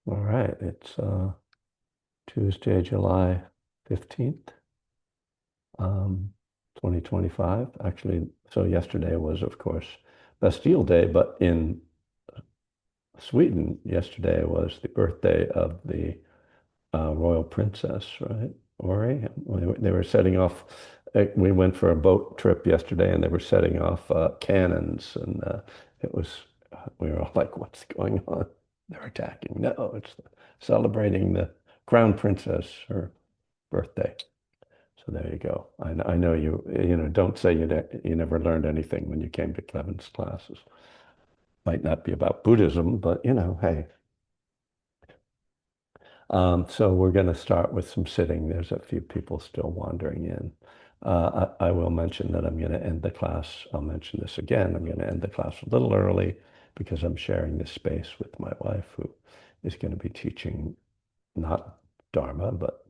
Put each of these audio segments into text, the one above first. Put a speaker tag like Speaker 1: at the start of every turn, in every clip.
Speaker 1: All right, it's Tuesday, July 15th, 2025. Actually, so yesterday was, of course, Bastille Day, but in Sweden, yesterday was the birthday of the royal princess, right? Ori. They were setting off. We went for a boat trip yesterday, and they were setting off cannons, and it was. We were all like, "What's going on? They're attacking!" No, it's celebrating the crown princess, her birthday. So there you go. I know you don't say you never learned anything when you came to Kevin's classes. Might not be about Buddhism, but hey. So we're going to start with some sitting. There's a few people still wandering in. I will mention that I'm going to end the class. I'll mention this again. I'm going to end the class a little early because I'm sharing this space with my wife, who is going to be teaching not Dharma, but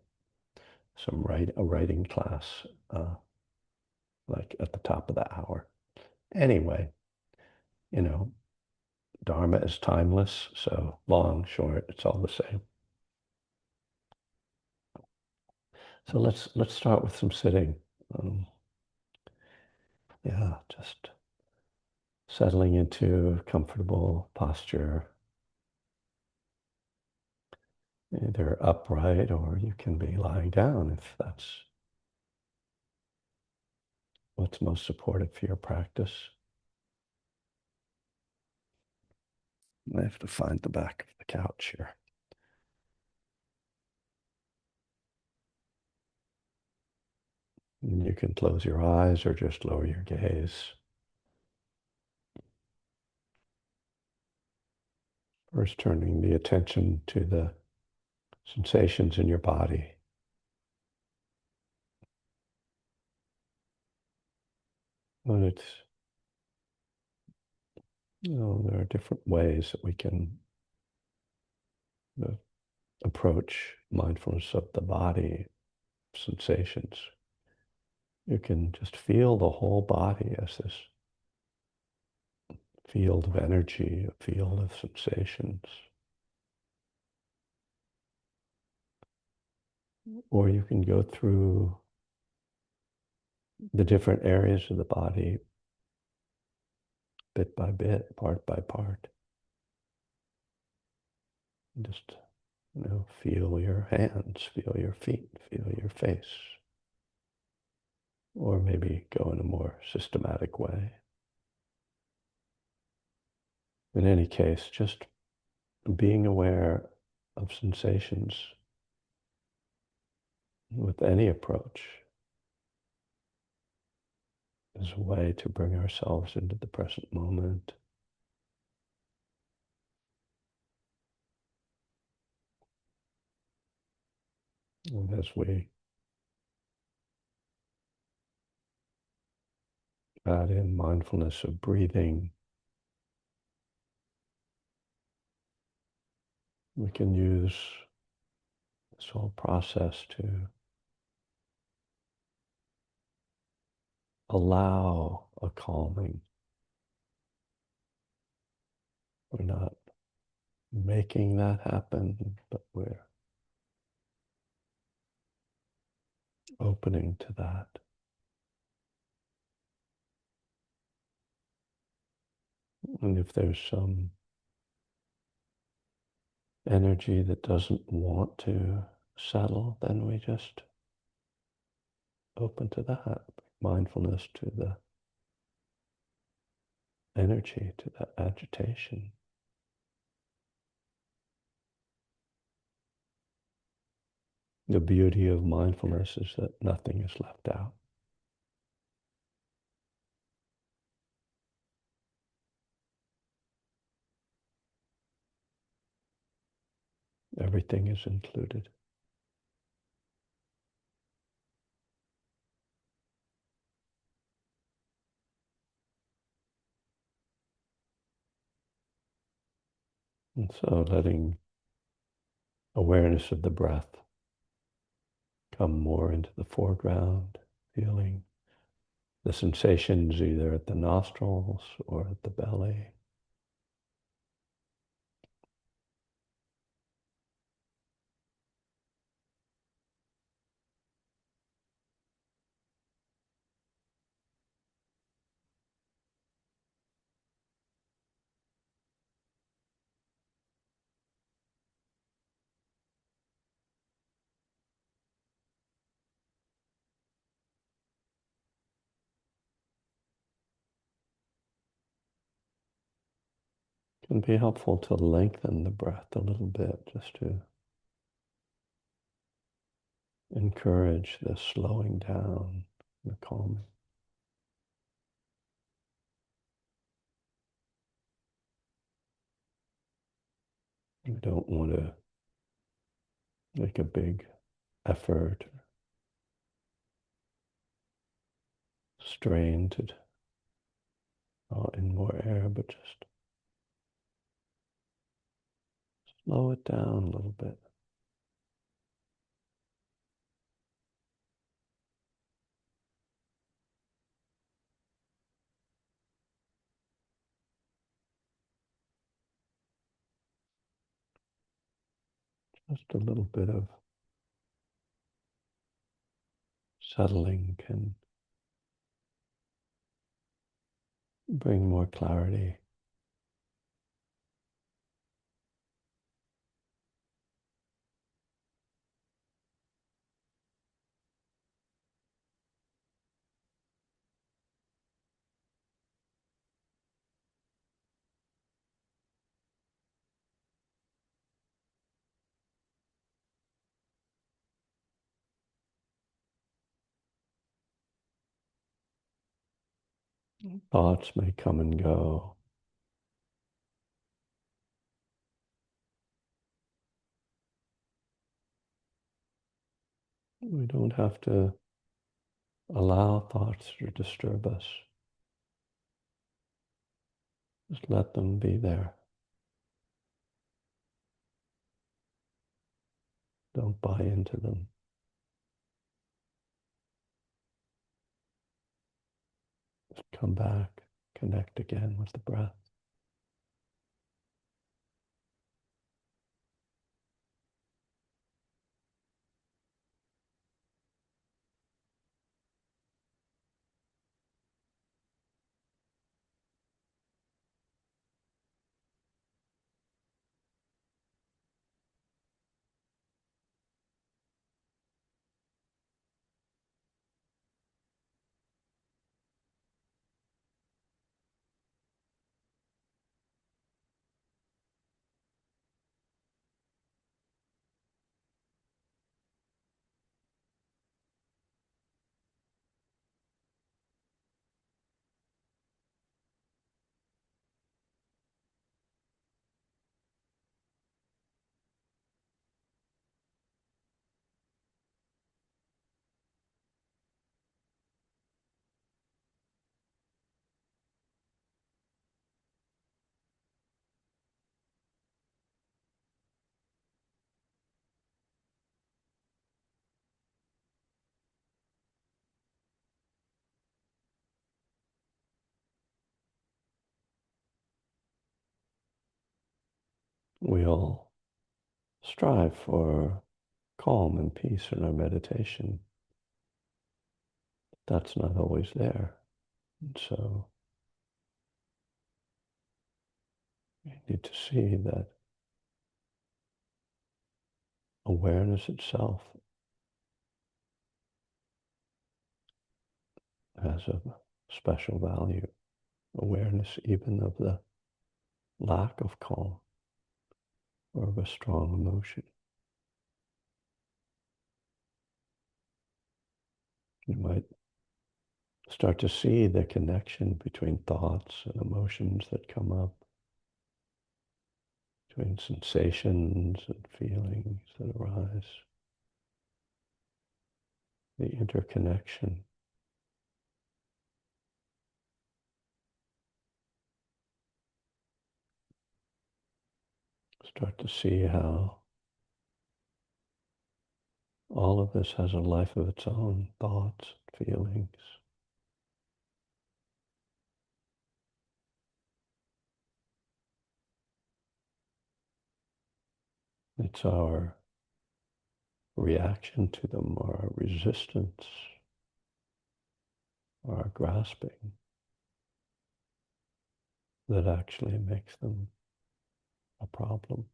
Speaker 1: a writing class, like at the top of the hour. Anyway, you know, Dharma is timeless, so long, short, it's all the same. So let's start with some sitting. Um, yeah, just settling into a comfortable posture, either upright or you can be lying down if that's what's most supportive for your practice. I have to find the back of the couch here. And you can close your eyes or just lower your gaze. First, turning the attention to the sensations in your body. But there are different ways that we can uh, approach mindfulness of the body, sensations. You can just feel the whole body as this field of energy, a field of sensations. Or you can go through the different areas of the body bit by bit, part by part. And just, feel your hands, feel your feet, feel your face. Or maybe go in a more systematic way. In any case, just being aware of sensations with any approach is a way to bring ourselves into the present moment. And as we add in mindfulness of breathing, we can use this whole process to allow a calming. We're not making that happen, but we're opening to that. And if there's some energy that doesn't want to settle, then we just open to that. Mindfulness to the energy, to that agitation. The beauty of mindfulness is that nothing is left out. Everything is included. And so letting awareness of the breath come more into the foreground, feeling the sensations either at the nostrils or at the belly. can be helpful to lengthen the breath a little bit, just to encourage the slowing down, the calming. You don't want to make a big effort or strain to draw in more air, but just slow it down a little bit. Just a little bit of settling can bring more clarity. Thoughts may come and go. We don't have to allow thoughts to disturb us. Just let them be there. Don't buy into them. Just come back, connect again with the breath. We all strive for calm and peace in our meditation. That's not always there. And so you need to see that awareness itself has a special value. Awareness even of the lack of calm or of a strong emotion. You might start to see the connection between thoughts and emotions that come up, between sensations and feelings that arise, the interconnection. Start to see how all of this has a life of its own, thoughts, feelings. It's our reaction to them, our resistance, our grasping that actually makes them a problem.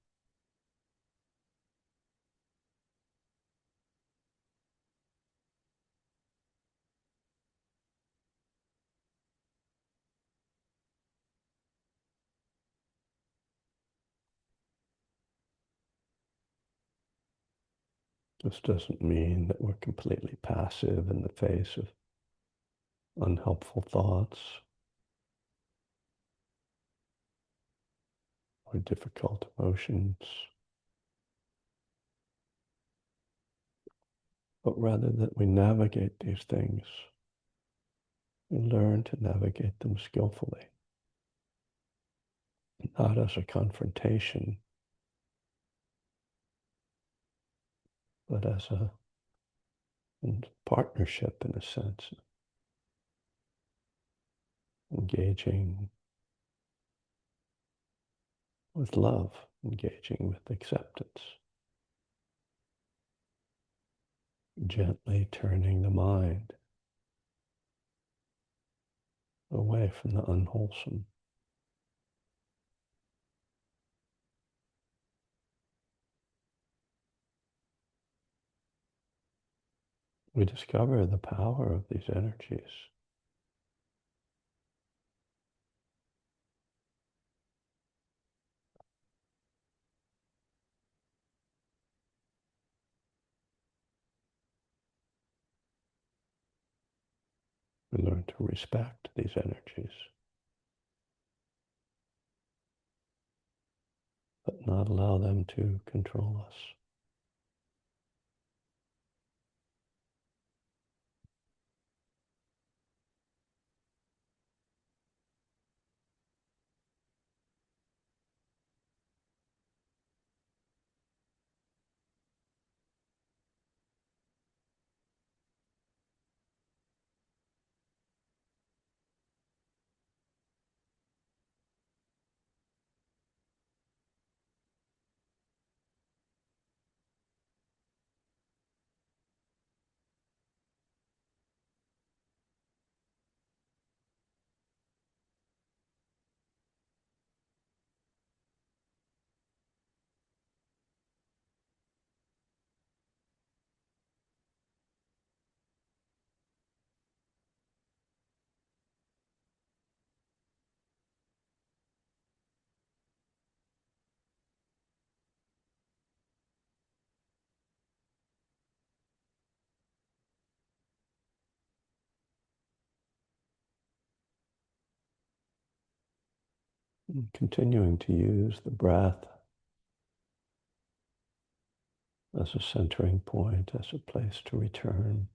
Speaker 1: This doesn't mean that we're completely passive in the face of unhelpful thoughts or difficult emotions, but rather that we navigate these things. We learn to navigate them skillfully, not as a confrontation, but as a partnership in a sense, engaging with love, engaging with acceptance, gently turning the mind away from the unwholesome. We discover the power of these energies. We learn to respect these energies, but not allow them to control us. And continuing to use the breath as a centering point, as a place to return.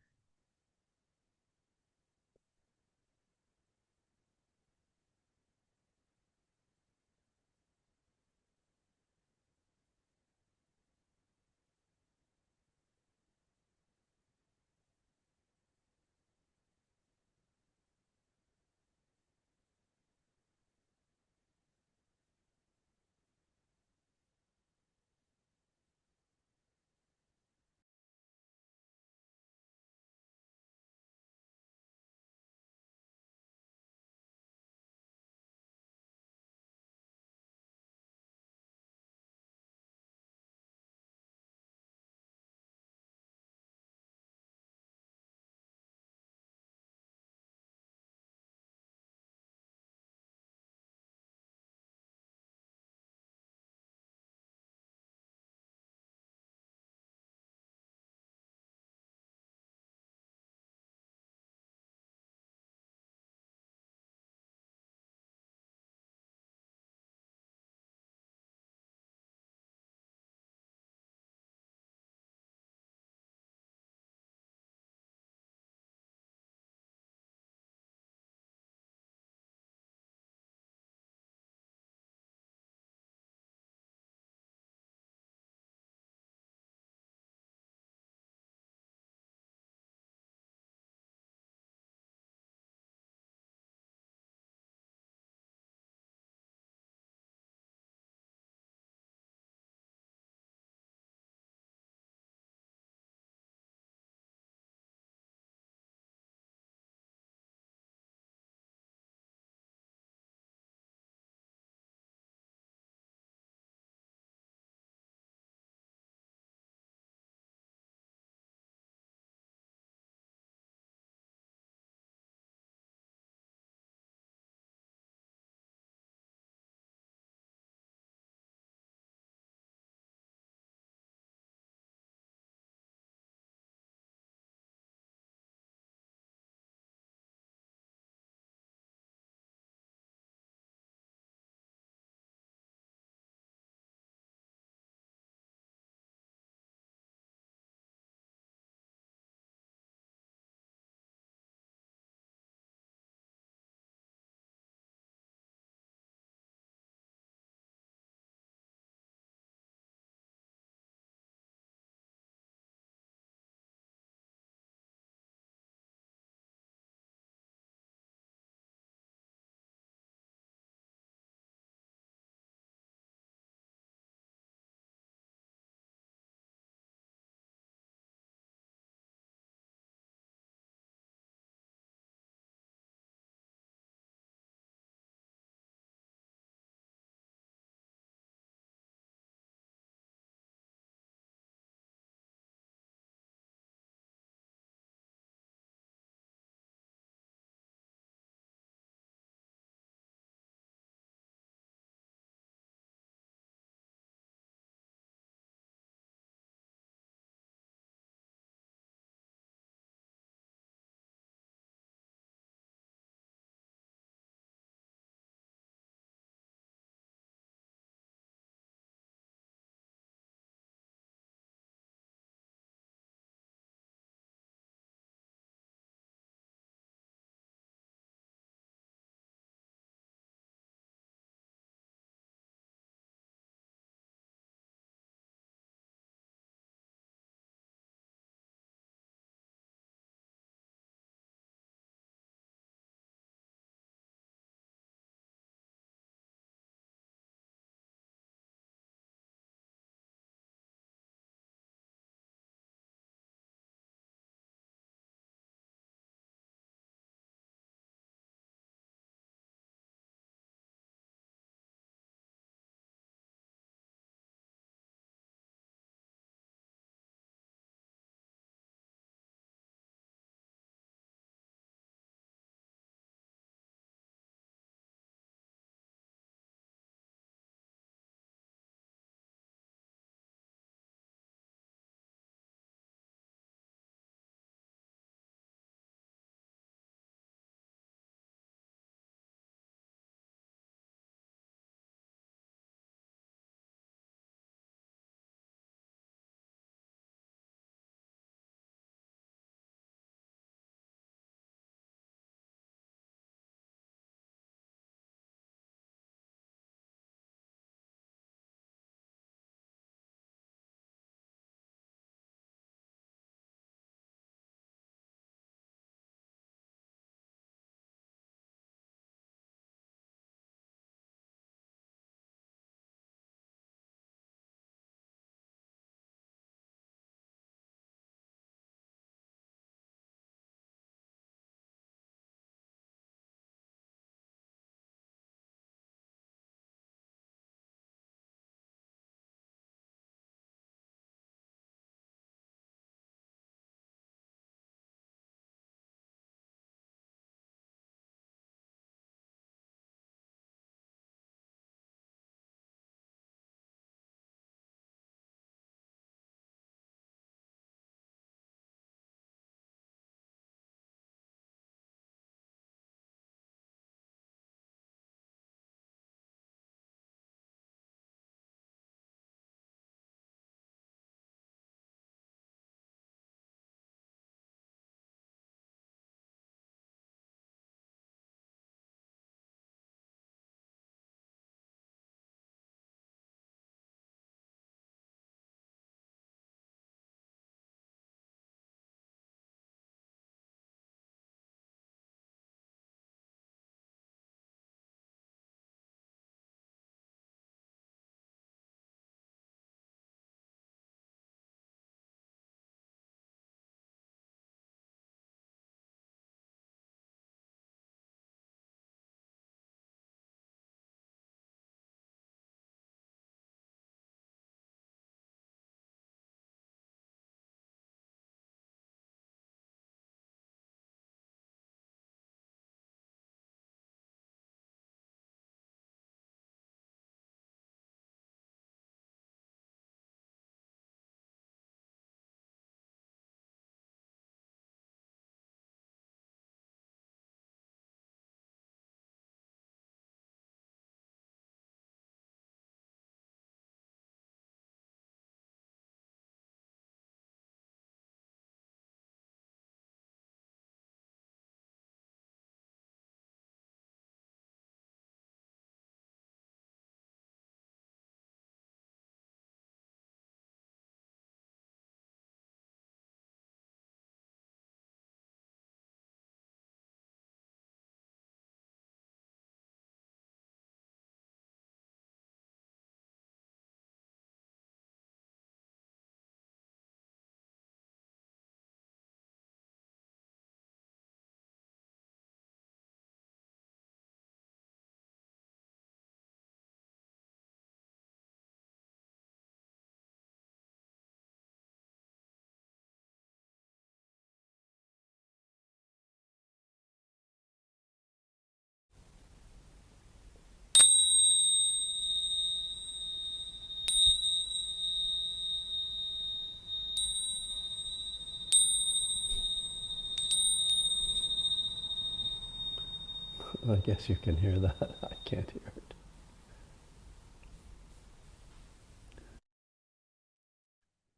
Speaker 1: I guess you can hear that. I can't hear it.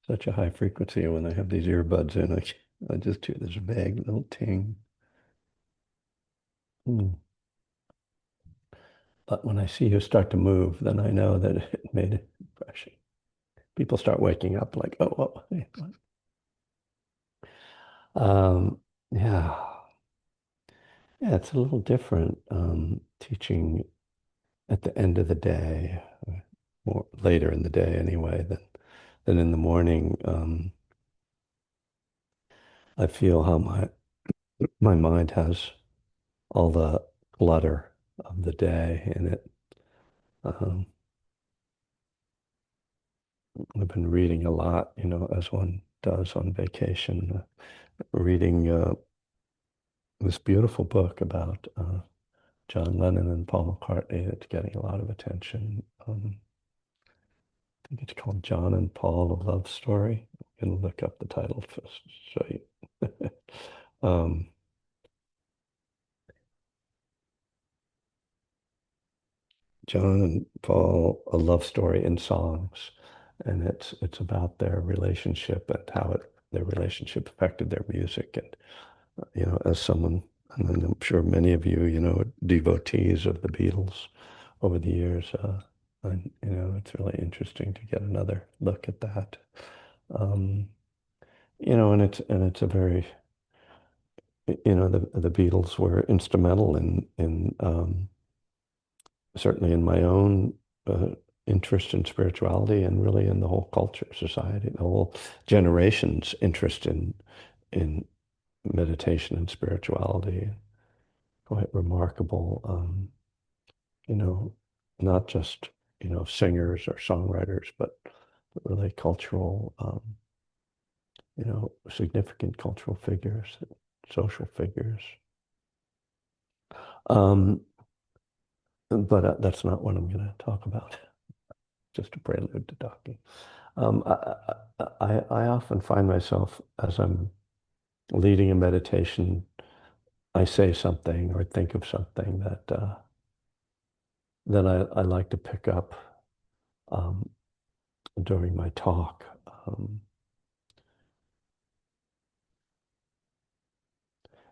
Speaker 1: Such a high frequency when I have these earbuds in. I just hear this vague little ting. Hmm. But when I see you start to move, then I know that it made an impression. People start waking up like, oh, oh, hey, what? Yeah. Yeah, it's a little different teaching at the end of the day, more later in the day anyway, than in the morning. I feel how my mind has all the clutter of the day in it. Um, I've been reading a lot, as one does on vacation, reading this beautiful book about John Lennon and Paul McCartney. It's getting a lot of attention. I think it's called John and Paul, A Love Story. I'm going to look up the title to show you. um, John and Paul, A Love Story in Songs. And it's about their relationship and how their relationship affected their music. And, as someone, and then I'm sure many of you, devotees of the Beatles over the years, and, it's really interesting to get another look at that. Um, and it's a very, the Beatles were instrumental in certainly in my own uh, interest in spirituality and really in the whole culture, society, the whole generation's interest in meditation and spirituality. Quite remarkable, you know, not just, singers or songwriters, but really cultural, significant cultural figures, social figures. Um, but that's not what I'm going to talk about. Just a prelude to talking. I often find myself as I'm leading a meditation, I say something or think of something that I like to pick up um, during my talk.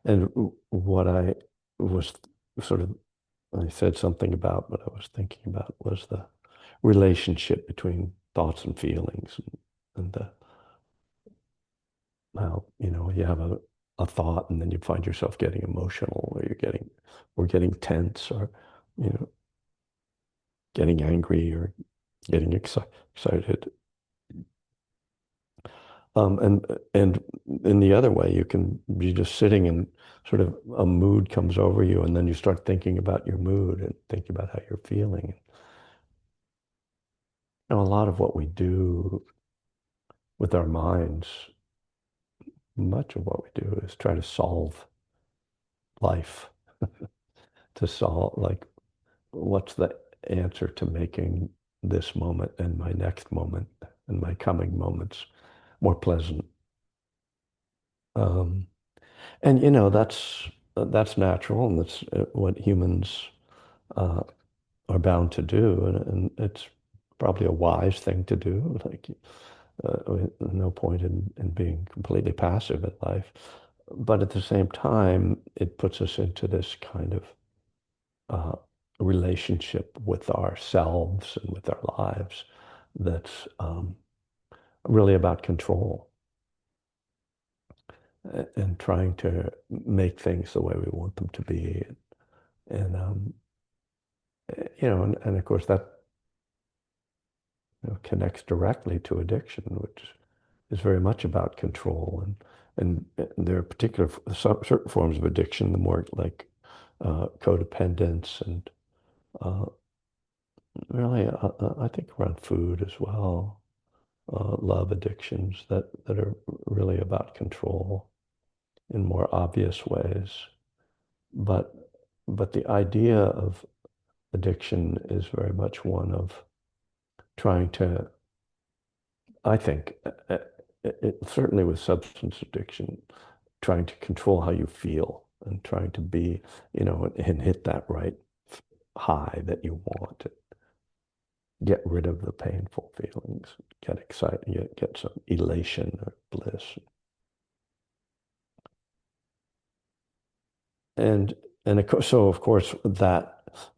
Speaker 1: And what I was sort of, I said something about what I was thinking about was the relationship between thoughts and feelings and how, you have a thought and then you find yourself getting emotional or getting tense or, you know, getting angry or getting excited. And in the other way, you can be just sitting and sort of a mood comes over you, and then you start thinking about your mood and thinking about how you're feeling. A lot of what we do with our minds, much of what we do is try to solve life, to solve like what's the answer to making this moment and my next moment and my coming moments more pleasant. Um, and that's natural, and that's what humans uh, are bound to do, and it's probably a wise thing to do. Like, no point in being completely passive in life, but at the same time, it puts us into this kind of uh, relationship with ourselves and with our lives that's really about control and trying to make things the way we want them to be. And and of course that connects directly to addiction, which is very much about control. And there are particular certain forms of addiction, the more like codependence and uh, really, I think around food as well, love addictions that are really about control in more obvious ways. But but the idea of addiction is very much one of trying to, I think, certainly with substance addiction, trying to control how you feel and trying to be, and hit that right high that you want. Get rid of the painful feelings, get excited, get some elation or bliss. And and of course, so of course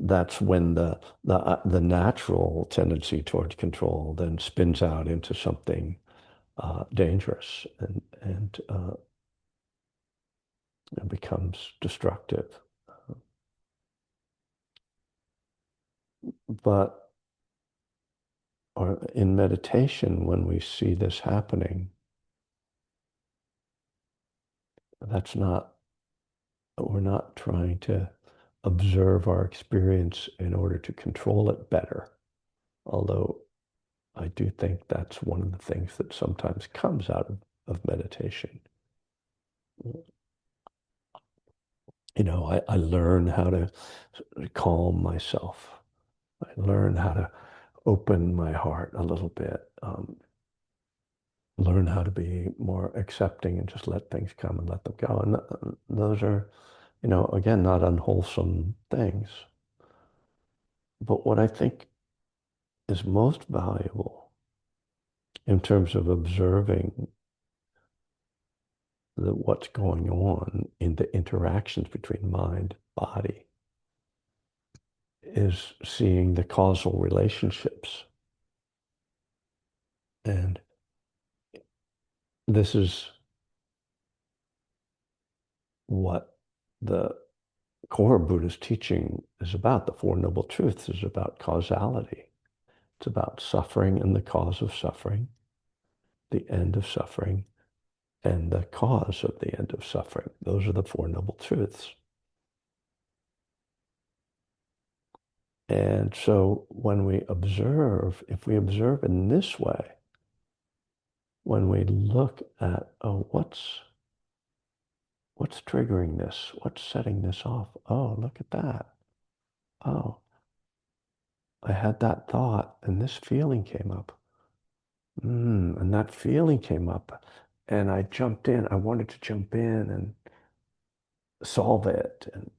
Speaker 1: that's when the natural tendency towards control then spins out into something dangerous and becomes destructive. But or in meditation, when we see this happening, that's not, we're not trying to observe our experience in order to control it better. Although I do think that's one of the things that sometimes comes out of meditation. I learn how to calm myself. I learn how to open my heart a little bit, learn how to be more accepting and just let things come and let them go. And those are, again, not unwholesome things. But what I think is most valuable in terms of observing what's going on in the interactions between mind, body, is seeing the causal relationships. And this is what the core Buddhist teaching is about. The Four Noble Truths is about causality. It's about suffering and the cause of suffering, the end of suffering, and the cause of the end of suffering. Those are the Four Noble Truths. And so when we observe, if we observe in this way, when we look at, oh, what's triggering this? What's setting this off? Oh, look at that. Oh, I had that thought and this feeling came up. And that feeling came up and I jumped in. I wanted to jump in and solve it and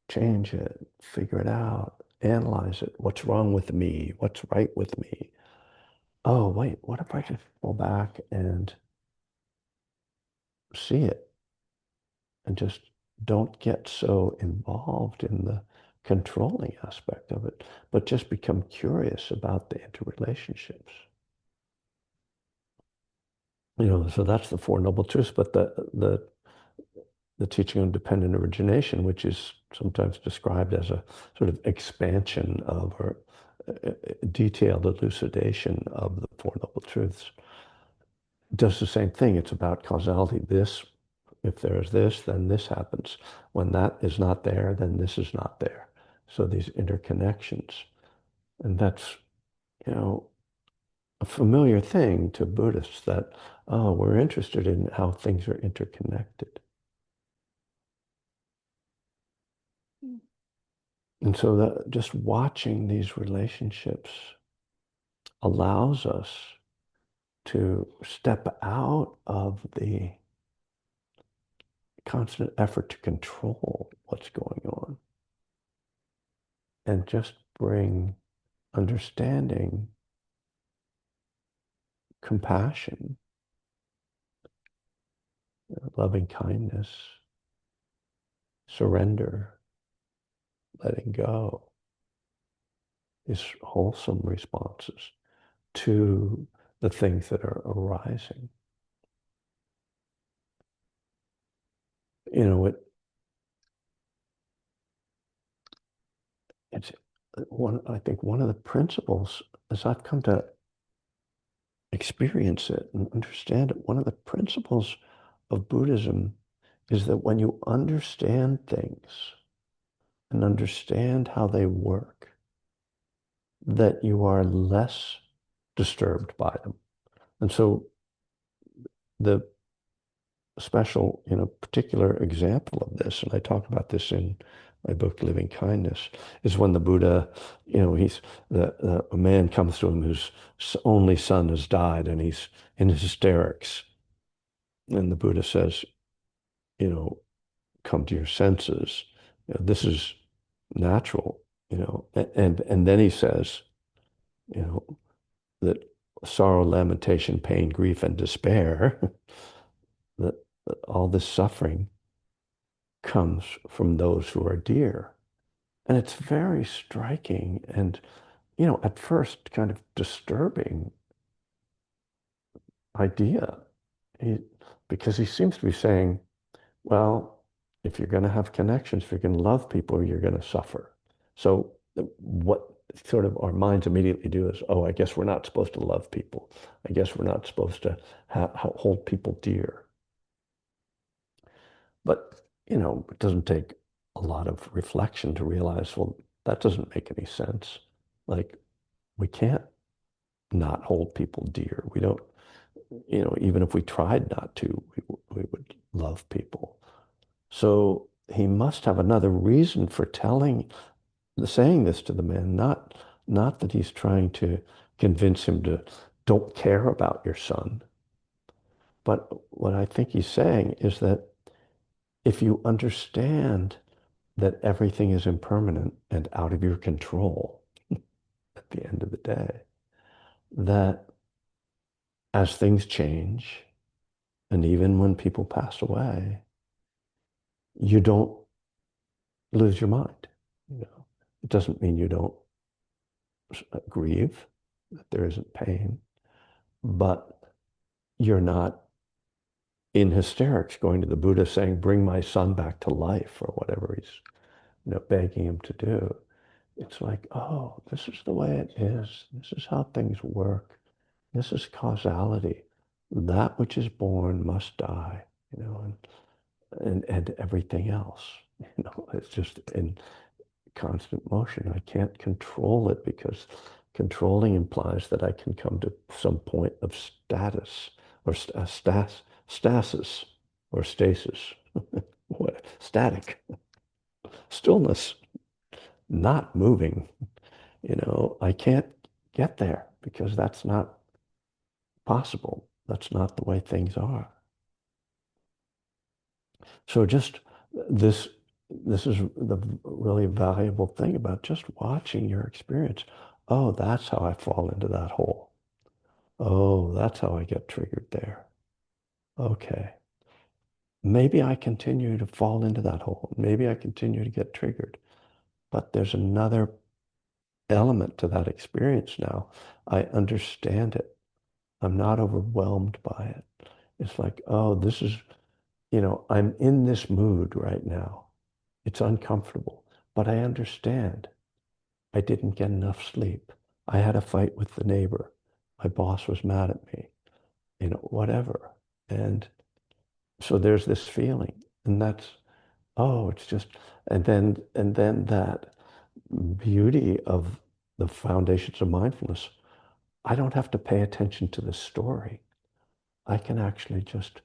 Speaker 1: change it, figure it out, analyze it. What's wrong with me? What's right with me? Oh, wait, what if I just fall back and see it and just don't get so involved in the controlling aspect of it, but just become curious about the interrelationships. So that's the Four Noble Truths, but the teaching on dependent origination, which is sometimes described as a sort of expansion of or a detailed elucidation of the Four Noble Truths, does the same thing. It's about causality. If there's this, then this happens. When that is not there, then this is not there. So these interconnections. And that's, a familiar thing to Buddhists that, oh, we're interested in how things are interconnected. And so that just watching these relationships allows us to step out of the constant effort to control what's going on and just bring understanding, compassion, loving kindness, surrender, letting go, is wholesome responses to the things that are arising. It's I think one of the principles, as I've come to experience it and understand it, one of the principles of Buddhism is that when you understand things and understand how they work, that you are less disturbed by them. And so the special, particular example of this, and I talk about this in my book, Living Kindness, is when the Buddha, a man comes to him whose only son has died and he's in hysterics. And the Buddha says, you know, come to your senses. This is natural, and then he says, you know, that sorrow, lamentation, pain, grief, and despair, that, that all this suffering comes from those who are dear. And it's very striking and, at first kind of disturbing idea. He, because he seems to be saying, well, if you're going to have connections, if you're going to love people, you're going to suffer. So what sort of our minds immediately do is, oh, I guess we're not supposed to love people. I guess we're not supposed to hold people dear. But, it doesn't take a lot of reflection to realize, well, that doesn't make any sense. Like, we can't not hold people dear. We don't, even if we tried not to, we would love people. So he must have another reason for saying this to the man, not that he's trying to convince him to don't care about your son. But what I think he's saying is that if you understand that everything is impermanent and out of your control at the end of the day, that as things change, and even when people pass away, you don't lose your mind. It doesn't mean you don't grieve, that there isn't pain, but you're not in hysterics going to the Buddha saying, bring my son back to life or whatever he's, begging him to do. It's like, oh, this is the way it is. This is how things work. This is causality. That which is born must die, and everything else, it's just in constant motion. I can't control it because controlling implies that I can come to some point of status or stasis or stasis, what, static, stillness, not moving. I can't get there because that's not possible. That's not the way things are. So just this this is the really valuable thing about just watching your experience. Oh, that's how I fall into that hole. Oh, that's how I get triggered there. Okay. Maybe I continue to fall into that hole. Maybe I continue to get triggered. But there's another element to that experience now. I understand it. I'm not overwhelmed by it. It's like, oh, this is, I'm in this mood right now. It's uncomfortable, but I understand. I didn't get enough sleep. I had a fight with the neighbor. My boss was mad at me, whatever. And so there's this feeling, and that's, oh, it's just, and then that beauty of the foundations of mindfulness. I don't have to pay attention to the story. I can actually just,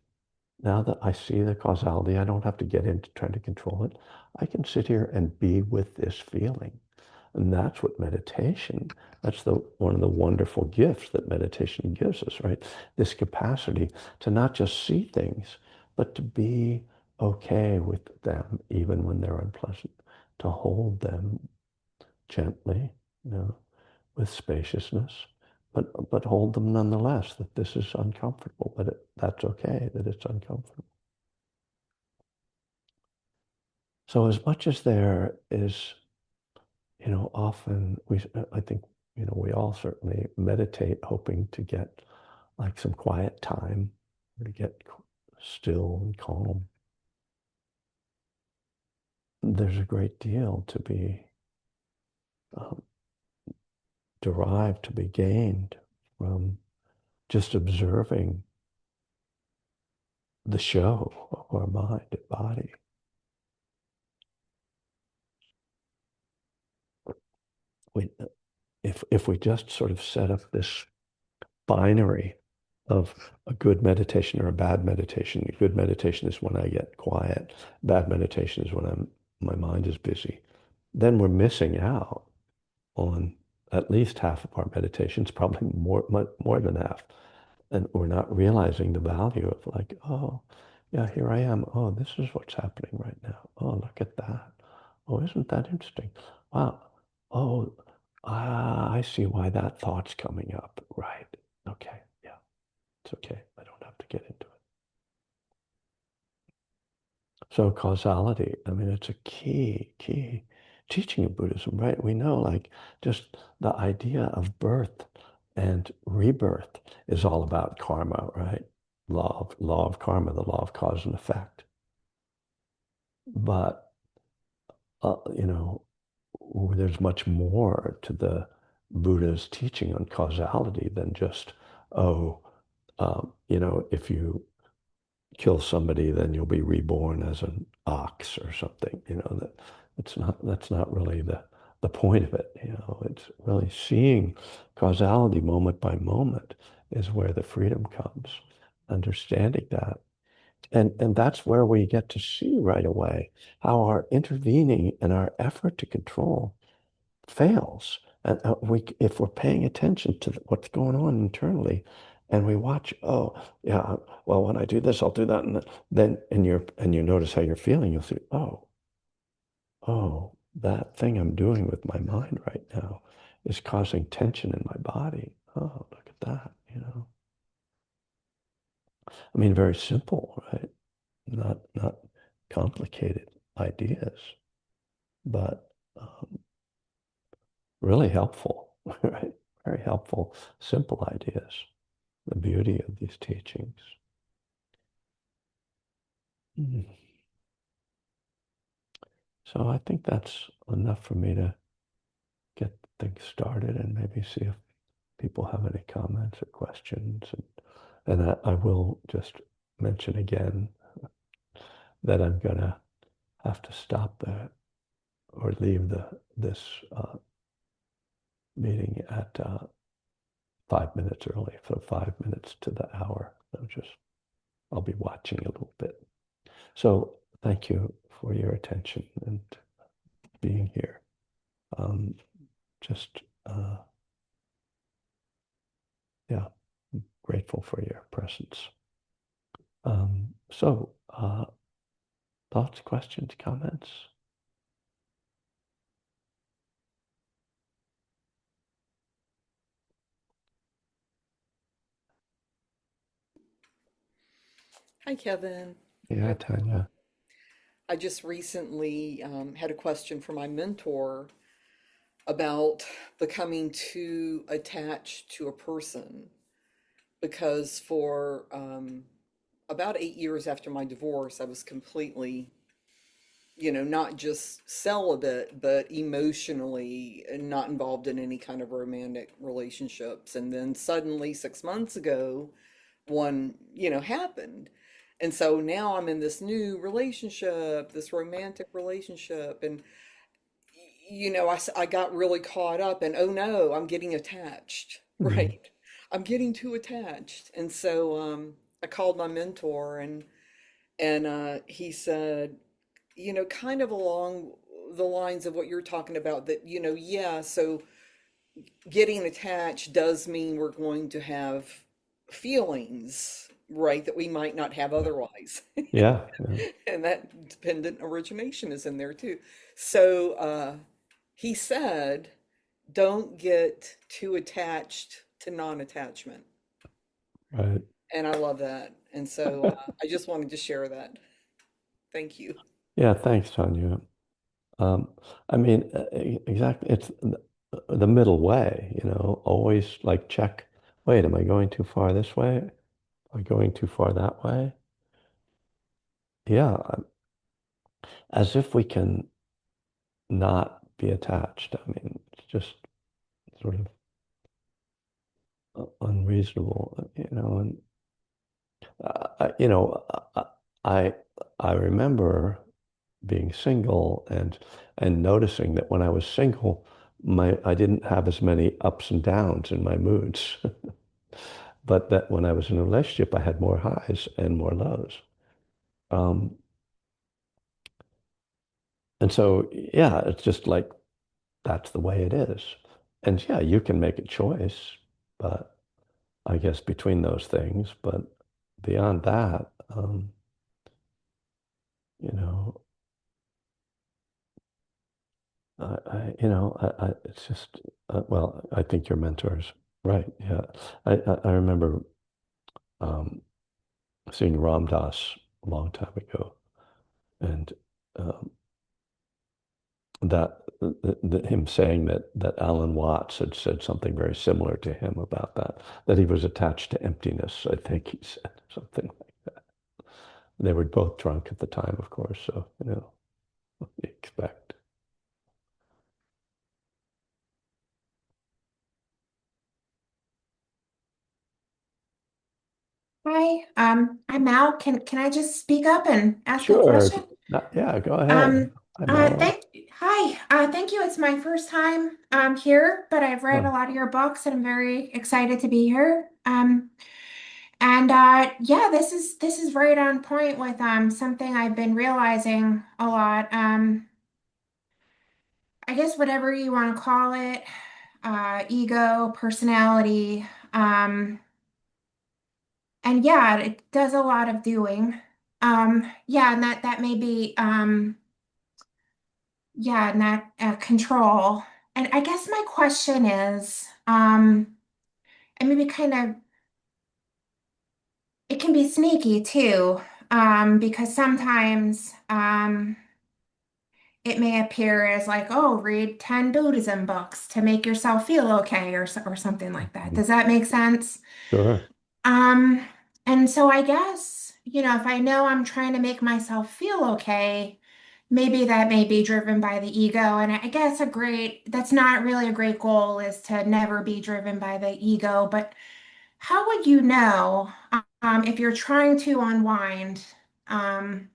Speaker 1: now that I see the causality, I don't have to get into trying to control it. I can sit here and be with this feeling. And that's what meditation, that's one of the wonderful gifts that meditation gives us, right? This capacity to not just see things, but to be okay with them, even when they're unpleasant, to hold them gently, with spaciousness, but hold them nonetheless, that this is uncomfortable, but that's okay, that it's uncomfortable. So as much as there is, often I think, we all certainly meditate hoping to get like some quiet time or to get still and calm. There's a great deal to be um, derived, to be gained from just observing the show of our mind and body. We, if we just sort of set up this binary of a good meditation or a bad meditation. A good meditation is when I get quiet. Bad meditation is when my mind is busy. Then we're missing out on at least half of our meditations, probably more than half. And we're not realizing the value of like, oh, yeah, here I am. Oh, this is what's happening right now. Oh, look at that. Oh, isn't that interesting? Wow. Oh, I see why that thought's coming up. Right. Okay. Yeah, it's okay. I don't have to get into it. So causality, I mean, it's a key teaching of Buddhism, right? We know like just the idea of birth and rebirth is all about karma, right? Law of karma, the law of cause and effect. But you know, there's much more to the Buddha's teaching on causality than just, oh, you know, if you kill somebody, then you'll be reborn as an ox or something. You know, that's not really the point of it. You know, it's really seeing causality moment by moment is where the freedom comes, understanding that. And that's where we get to see right away how our intervening and our effort to control fails. And if we're paying attention to what's going on internally, and we watch, oh, yeah, well, when I do this, I'll do that, and then and you notice how you're feeling, you'll see, oh, that thing I'm doing with my mind right now is causing tension in my body. Oh, look at that, you know. I mean, very simple, right? Not complicated ideas, but really helpful, right? Very helpful, simple ideas. The beauty of these teachings. Mm. So I think that's enough for me to get things started and maybe see if people have any comments or questions. And I will just mention again that I'm gonna have to stop the or leave this meeting at 5 minutes early, so 5 minutes to the hour. I'll be watching a little bit. So thank you for your attention and being here. Um, just yeah, I'm grateful for your presence. So thoughts, questions, comments?
Speaker 2: Hi, Kevin.
Speaker 1: Yeah, Tanya.
Speaker 2: I just recently had a question for my mentor about becoming too attached to a person because for about 8 years after my divorce, I was completely, not just celibate, but emotionally not involved in any kind of romantic relationships. And then suddenly, 6 months ago, one, happened. And so now I'm in this new relationship, this romantic relationship. And, I got really caught up and, oh no, I'm getting attached,
Speaker 1: Mm,
Speaker 2: right? I'm getting too attached. And so I called my mentor and he said, kind of along the lines of what you're talking about, that, yeah, so getting attached does mean we're going to have feelings, right, that we might not have
Speaker 1: yeah,
Speaker 2: otherwise.
Speaker 1: yeah, yeah,
Speaker 2: And that dependent origination is in there too. So he said, don't get too attached to non attachment.
Speaker 1: right.
Speaker 2: And I love that. And so I just wanted to share that. Thank you.
Speaker 1: Yeah, thanks, Tanya. Um, I mean, exactly. It's the middle way, you know, always like check, wait, am I going too far this way? Am I going too far that way? Yeah, as if we can not be attached. I mean, it's just sort of unreasonable, you know, and you know, I I remember being single and noticing that when I was single, my I didn't have as many ups and downs in my moods, but that when I was in a relationship, I had more highs and more lows. Um, and so, yeah, it's just like that's the way it is. And yeah, you can make a choice, but I guess between those things, but beyond that, you know, it's just, well, I think your mentor's right. Yeah. I remember um, seeing Ram Dass a long time ago, and um, him saying that Alan Watts had said something very similar to him about that he was attached to emptiness. I think he said something like that. They were both drunk at the time, of course, so what do you expect?
Speaker 3: Hi, I'm Mal. Can I just speak up and ask a
Speaker 1: Sure.
Speaker 3: question?
Speaker 1: Yeah, go ahead.
Speaker 3: Um,
Speaker 1: Hi, Mel.
Speaker 3: thank you. It's my first time here, but I've read a
Speaker 1: Oh,
Speaker 3: lot of your books and I'm very excited to be here. And yeah, this is right on point with something I've been realizing a lot. I guess whatever you want to call it, ego, personality, and yeah, it does a lot of doing. Yeah, and that may be yeah, and that control. And I guess my question is, and maybe kind of it can be sneaky too, because sometimes it may appear as like, oh, read 10 Buddhism books to make yourself feel okay or something like that.
Speaker 1: mhm.
Speaker 3: Does that make sense?
Speaker 1: Sure.
Speaker 3: Um, and so I guess, if I know I'm trying to make myself feel okay, maybe that may be driven by the ego. And I guess that's not really a great goal is to never be driven by the ego. But how would you know, if you're trying to unwind, um,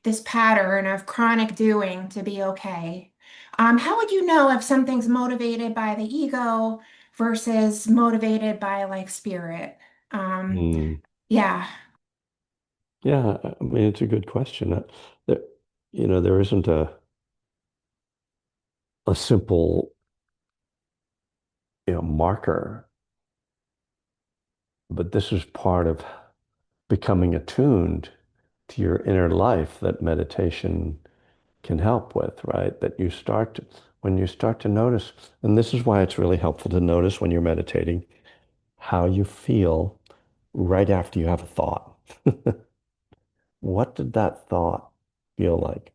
Speaker 3: this pattern of chronic doing to be okay? How would you know if something's motivated by the ego versus motivated by like spirit? Um,
Speaker 1: Mm.
Speaker 3: yeah.
Speaker 1: Yeah, I mean, it's a good question. There, there isn't a simple, marker, but this is part of becoming attuned to your inner life that meditation can help with, right? When you start to notice, and this is why it's really helpful to notice when you're meditating how you feel right after you have a thought. What did that thought feel like?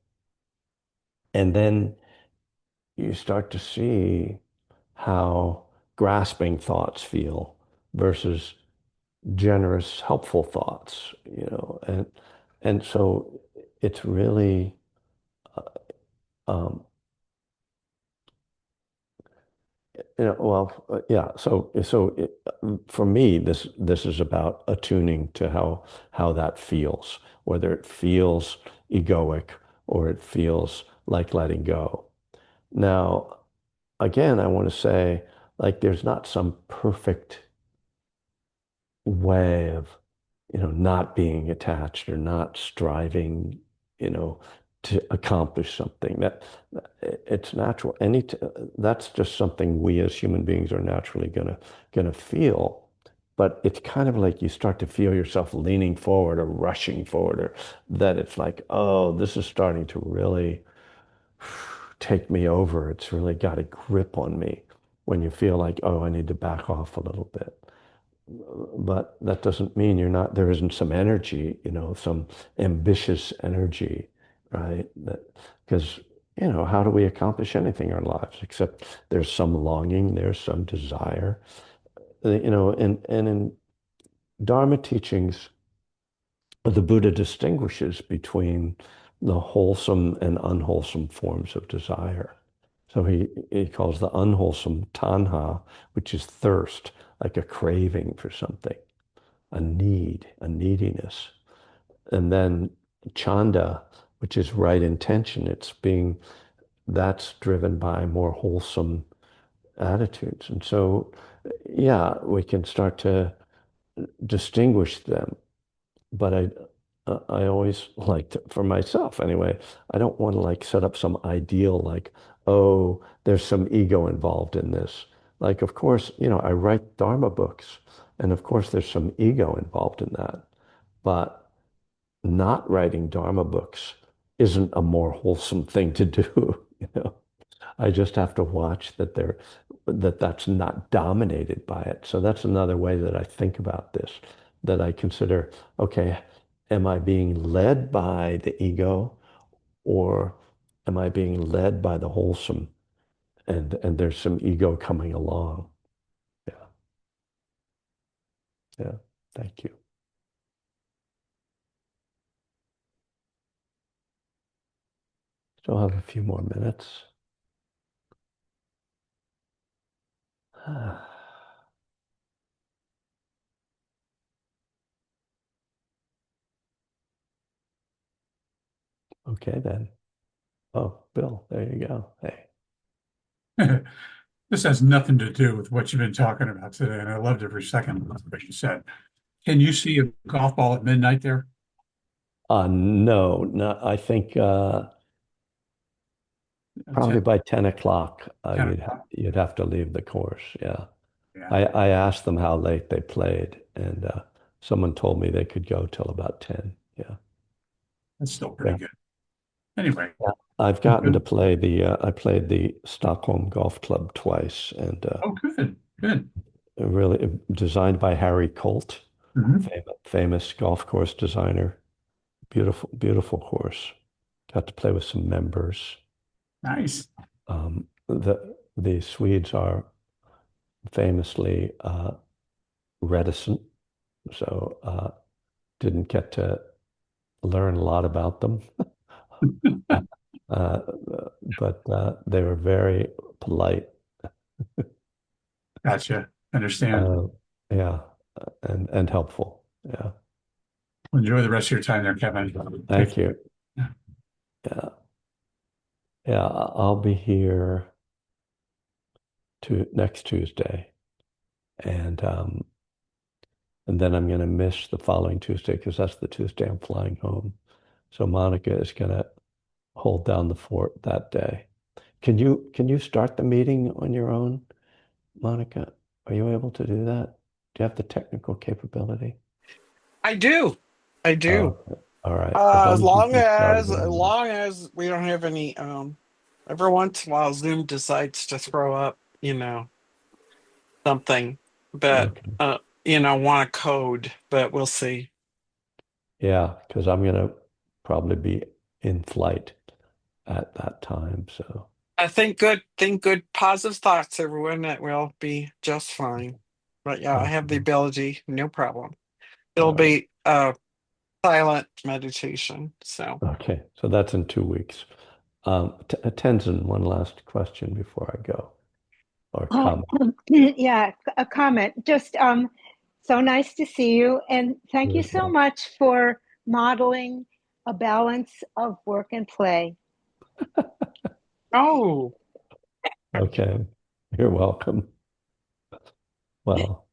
Speaker 1: And then you start to see how grasping thoughts feel versus generous, helpful thoughts, and so it's really um, yeah. For me, this is about attuning to how that feels, whether it feels egoic or it feels like letting go. Now, again, I want to say, like, there's not some perfect way of, not being attached or not striving, you know, to accomplish something. It's natural. That's just something we as human beings are naturally gonna feel. But it's kind of like you start to feel yourself leaning forward or rushing forward, or that it's like, oh, this is starting to really take me over. It's really got a grip on me when you feel like, oh, I need to back off a little bit. But that doesn't mean there isn't some energy, some ambitious energy, right? Because, how do we accomplish anything in our lives except there's some longing, there's some desire, and in Dharma teachings, the Buddha distinguishes between the wholesome and unwholesome forms of desire. So he calls the unwholesome tanha, which is thirst, like a craving for something, a need, a neediness. And then chanda, which is right intention, that's driven by more wholesome attitudes. And so, yeah, we can start to distinguish them. But I always like to, for myself anyway, I don't want to like set up some ideal like, oh, there's some ego involved in this. Like, of course, I write Dharma books, and of course there's some ego involved in that. But not writing Dharma books isn't a more wholesome thing to do, you know. I just have to watch that that's not dominated by it. So that's another way that I think about this, that I consider, okay, am I being led by the ego or am I being led by the wholesome? And there's some ego coming along. Yeah, yeah. Thank you. Still have a few more minutes. Okay then. Oh, Bill, there you go. Hey.
Speaker 4: This has nothing to do with what you've been talking about today, and I loved every second of what you said. Can you see a golf ball at midnight there?
Speaker 1: No, no, I think
Speaker 4: At
Speaker 1: probably
Speaker 4: 10,
Speaker 1: by 10 o'clock
Speaker 4: 10 o'clock?
Speaker 1: you'd have to leave the course. Yeah.
Speaker 4: Yeah,
Speaker 1: I asked them how late they played, and someone told me they could go till about 10. Yeah.
Speaker 4: that's still pretty
Speaker 1: Yeah.
Speaker 4: good. Anyway,
Speaker 1: Yeah. I've gotten to
Speaker 4: good.
Speaker 1: play I played the Stockholm Golf Club twice, and
Speaker 4: Oh, good, good.
Speaker 1: really designed by Harry Colt,
Speaker 4: Mhm.
Speaker 1: famous golf course designer. Beautiful, beautiful course. Got to play with some members.
Speaker 4: Nice.
Speaker 1: The Swedes are famously reticent, so didn't get to learn a lot about them. Uh, but they were very polite.
Speaker 4: Gotcha. Understand.
Speaker 1: Uh, yeah, and helpful. Yeah.
Speaker 4: Enjoy the rest of your time there, Kevin. Take
Speaker 1: Thank you.
Speaker 4: care.
Speaker 1: Yeah, yeah. I'll be here to next Tuesday, and and then I'm going to miss the following Tuesday because that's the Tuesday I'm flying home. So Monica is going to hold down the fort that day. Can you start the meeting on your own, Monica? Are you able to do that? Do you have the technical capability?
Speaker 5: I do. I do.
Speaker 1: Oh, okay. All right. As
Speaker 5: As
Speaker 1: long as you
Speaker 5: long
Speaker 1: can start it
Speaker 5: as
Speaker 1: on
Speaker 5: as
Speaker 1: your own.
Speaker 5: long as we don't have any every once in a while Zoom decides to throw up, something. But
Speaker 1: Okay.
Speaker 5: want a code, but we'll see.
Speaker 1: Yeah, because I'm gonna probably be in flight at that time. So
Speaker 5: I think good positive thoughts, everyone. That will be just fine. But yeah, I have the
Speaker 1: okay.
Speaker 5: ability, no problem.
Speaker 1: All
Speaker 5: It'll
Speaker 1: right.
Speaker 5: be silent meditation. So
Speaker 1: Okay. So that's in 2 weeks. Tenzin, one last question before I go, or
Speaker 6: Oh,
Speaker 1: comment.
Speaker 6: yeah, a comment. Just so nice to see you. And thank
Speaker 1: You
Speaker 6: you
Speaker 1: as
Speaker 6: so
Speaker 1: well.
Speaker 6: much for modeling a balance of work and play.
Speaker 5: oh
Speaker 1: Okay. You're welcome. Well,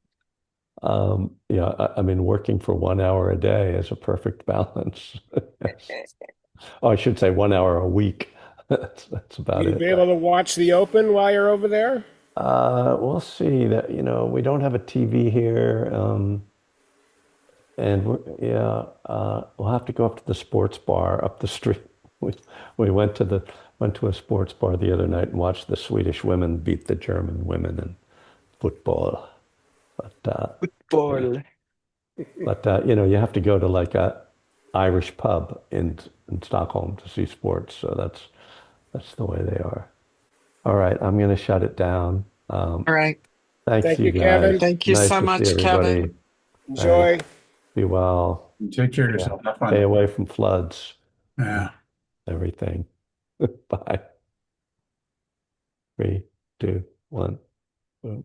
Speaker 1: yeah, I mean, working for 1 hour a day is a perfect balance. Yes. Oh, I should say 1 hour a week. That's
Speaker 7: Will
Speaker 1: about
Speaker 7: you
Speaker 1: it.
Speaker 7: be able to watch the Open while you're over there?
Speaker 1: We'll see that, we don't have a TV here. And yeah, we'll have to go up to the sports bar up the street. We went to a sports bar the other night and watched the Swedish women beat the German women in football. But yeah,
Speaker 5: football.
Speaker 1: but you have to go to like a Irish pub in Stockholm to see sports. So that's the way they are. All right, I'm going to shut it down.
Speaker 5: All right.
Speaker 1: Thanks,
Speaker 7: Thank
Speaker 1: you
Speaker 7: you,
Speaker 1: guys.
Speaker 7: Kevin.
Speaker 5: Thank you
Speaker 1: Nice
Speaker 5: so
Speaker 1: to see
Speaker 5: much, Kevin.
Speaker 1: everybody. Thanks.
Speaker 7: Enjoy.
Speaker 1: Be well.
Speaker 4: Take care of
Speaker 1: Yeah.
Speaker 4: yourself. Have
Speaker 1: Stay
Speaker 4: fun.
Speaker 1: away from floods and
Speaker 4: Yeah.
Speaker 1: everything. Bye. 3, 2, 1. Boom.